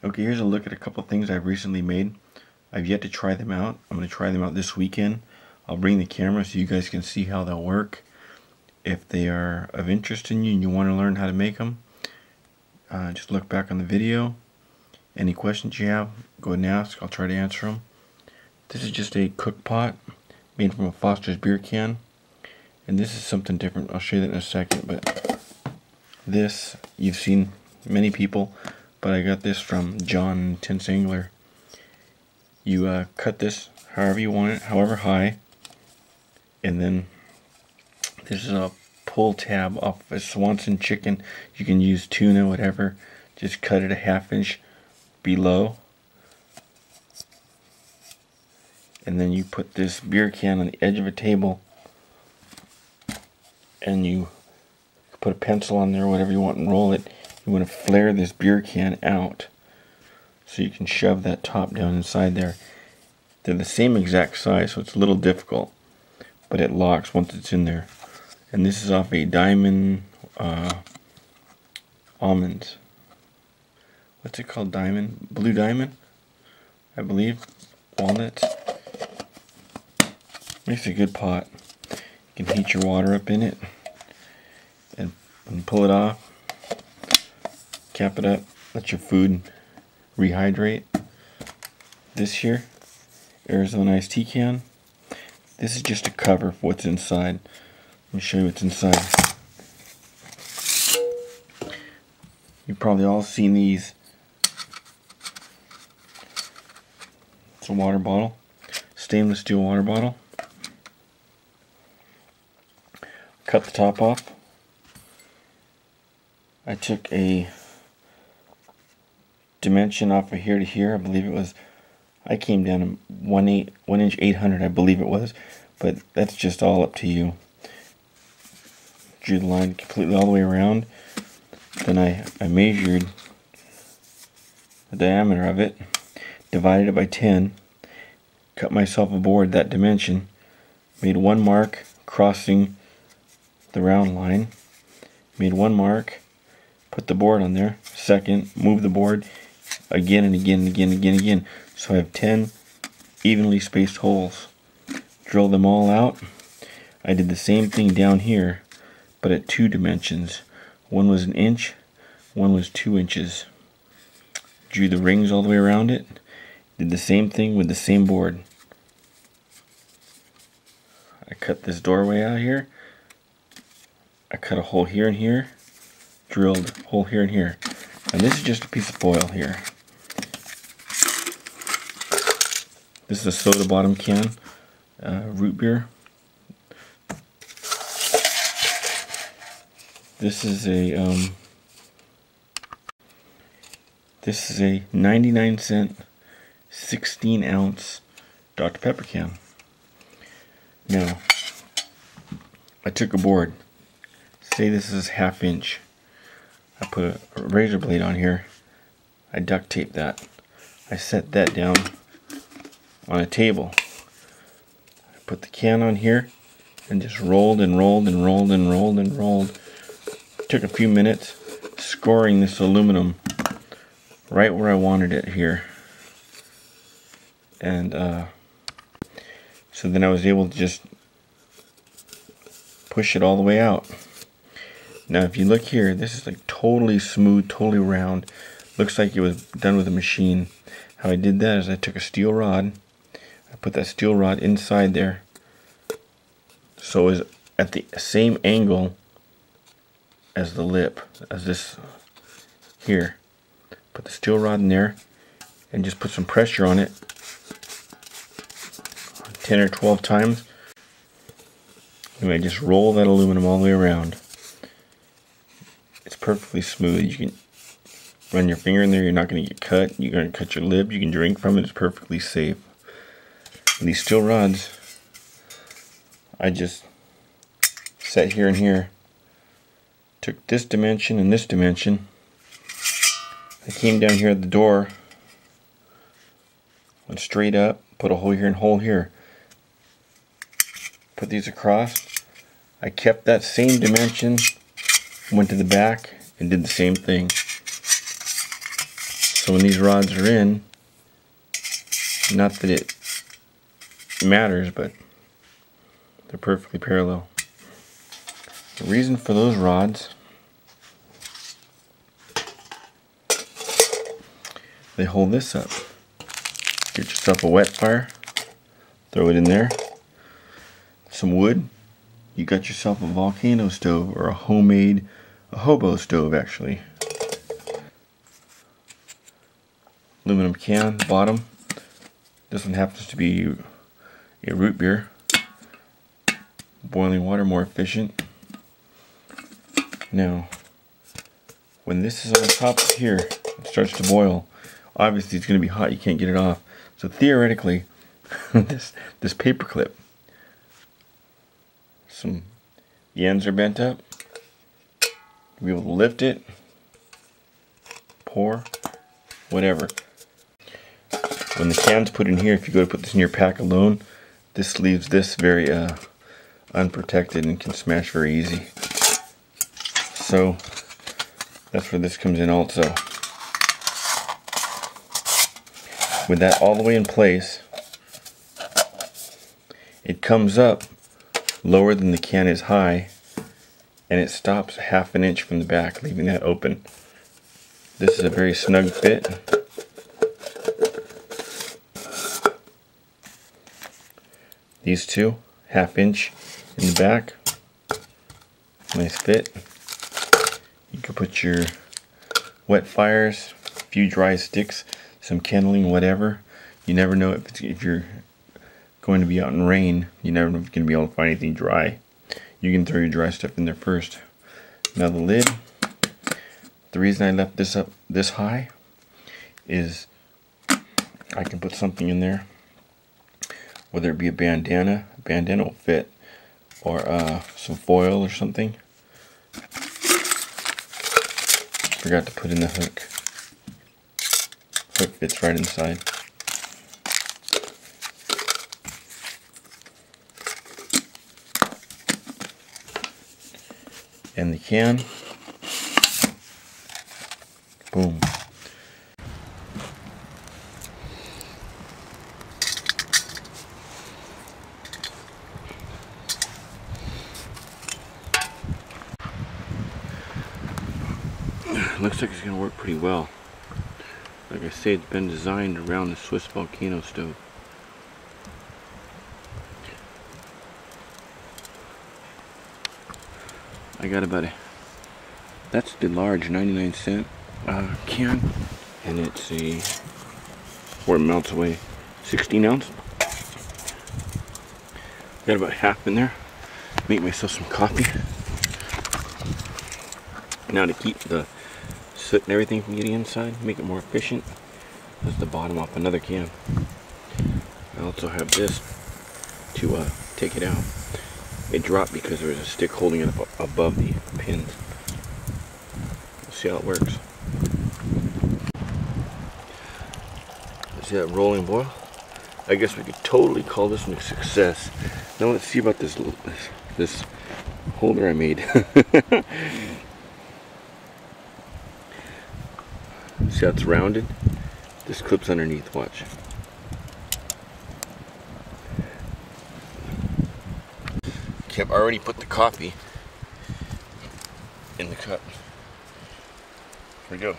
Okay, here's a look at a couple things I've recently made. I've yet to try them out. I'm going to try them out this weekend. I'll bring the camera so you guys can see how they'll work. If they are of interest in you and you want to learn how to make them, just look back on the video. Any questions you have, go ahead and ask. I'll try to answer them. This is just a cook pot made from a Foster's beer can. And this is something different. I'll show you that in a second. But this, you've seen many people, but I got this from John Tense Angler. You cut this however you want it, however high, and then this is a pull tab off a Swanson chicken. You can use tuna, whatever. Just cut it a 1/2 inch below, and then you put this beer can on the edge of a table, and you put a pencil on there, whatever you want, and roll it. You want to flare this beer can out so you can shove that top down inside there. They're the same exact size, so it's a little difficult, but it locks once it's in there. And this is off a Diamond almonds. What's it called? Diamond? Blue Diamond, I believe. Walnuts. Makes a good pot. You can heat your water up in it and pull it off. Cap it up. Let your food rehydrate. This here, Arizona iced tea can. This is just a cover for what's inside. Let me show you what's inside. You've probably all seen these. It's a water bottle, stainless steel water bottle. Cut the top off. I took a dimension off of here to here. I believe it was, I came down to 1 inch 800, I believe it was, but that's just all up to you. Drew the line completely all the way around. Then I measured the diameter of it, divided it by 10, cut myself a board that dimension, made one mark crossing the round line, made one mark, put the board on there, second, move the board again and again and again and again and again. So I have 10 evenly spaced holes. Drill them all out. I did the same thing down here, but at 2 dimensions. One was 1 inch, one was 2 inches. Drew the rings all the way around it. Did the same thing with the same board. I cut this doorway out here. I cut a hole here and here. Drilled a hole here and here. And this is just a piece of foil here. This is a soda bottom can, root beer. This is a 99-cent 16-ounce Dr. Pepper can. Now, I took a board. Say this is 1/2 inch. I put a razor blade on here. I duct tape that. I set that down on a table. I put the can on here and just rolled and rolled and rolled and rolled and rolled. Took a few minutes scoring this aluminum right where I wanted it here. And so then I was able to just push it all the way out. Now if you look here, this is like totally smooth, totally round. Looks like it was done with a machine. How I did that is I took a steel rod. I put that steel rod inside there, so it was at the same angle as the lip, as this here. Put the steel rod in there and just put some pressure on it 10 or 12 times. And I just roll that aluminum all the way around. It's perfectly smooth. You can run your finger in there, you're not going to get cut. You're going to cut your lip, you can drink from it, it's perfectly safe. And these steel rods, I just set here and here. Took this dimension and this dimension. I came down here at the door, went straight up, put a hole here and hole here. Put these across. I kept that same dimension, went to the back and did the same thing. So when these rods are in, not that it matters, but they're perfectly parallel. The reason for those rods, they hold this up. Get yourself a wet fire, throw it in there, some wood, you got yourself a volcano stove, or a hobo stove actually. Aluminum can, bottom. This one happens to be a root beer. Boiling water, more efficient. Now, when this is on top of here, it starts to boil. Obviously it's going to be hot, you can't get it off. So theoretically, this paper clip, the ends are bent up. You'll be able to lift it, pour, whatever. When the can's put in here, if you go to put this in your pack alone, this leaves this very unprotected and can smash very easy. So that's where this comes in also. With that all the way in place, it comes up lower than the can is high, and it stops 1/2 inch from the back, leaving that open. This is a very snug fit. These two, 1/2 inch in the back, nice fit. You can put your wet fires, a few dry sticks, some kindling, whatever. You never know if you're going to be out in rain. You never know if you're going to be able to find anything dry. You can throw your dry stuff in there first. Now the lid, the reason I left this up this high is I can put something in there, whether it be a bandana will fit, or some foil or something. Forgot to put in the hook. Hook fits right inside. And the can, boom. Looks like it's going to work pretty well. Like I say, it's been designed around the Swiss volcano stove. I got about that's the large 99-cent can, and it's a, where it melts away, 16 ounce. Got about half in there. Make myself some coffee. Now to keep the soot and everything from getting inside, make it more efficient, that's the bottom off another can. I also have this to take it out. It dropped because there was a stick holding it up above the pins. We'll see how it works. See that rolling boil? I guess we could totally call this one a success. Now let's see about this holder I made. See how it's rounded? This clips underneath, watch. Okay, I've already put the coffee in the cup. Here we go.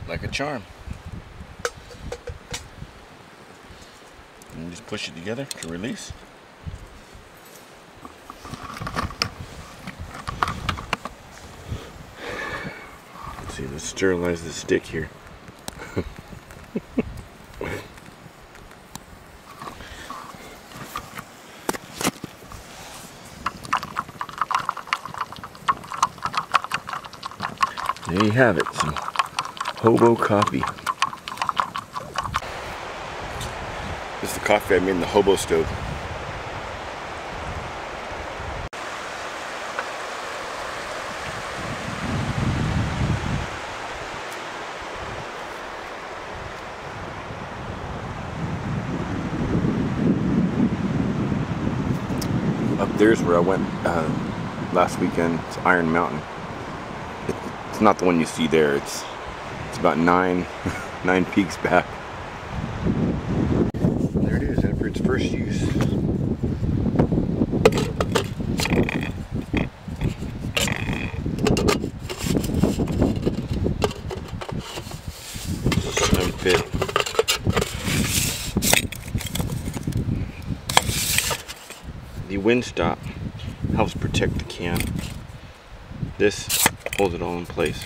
Like a charm. And just push it together to release. Let's see, let's sterilize the stick here. There you have it, some hobo coffee. This is the coffee I made in the hobo stove. There's where I went last weekend. It's Iron Mountain. It's not the one you see there. It's about nine peaks back. There it is after its first use. Unfit. The windstop helps protect the can. This holds it all in place.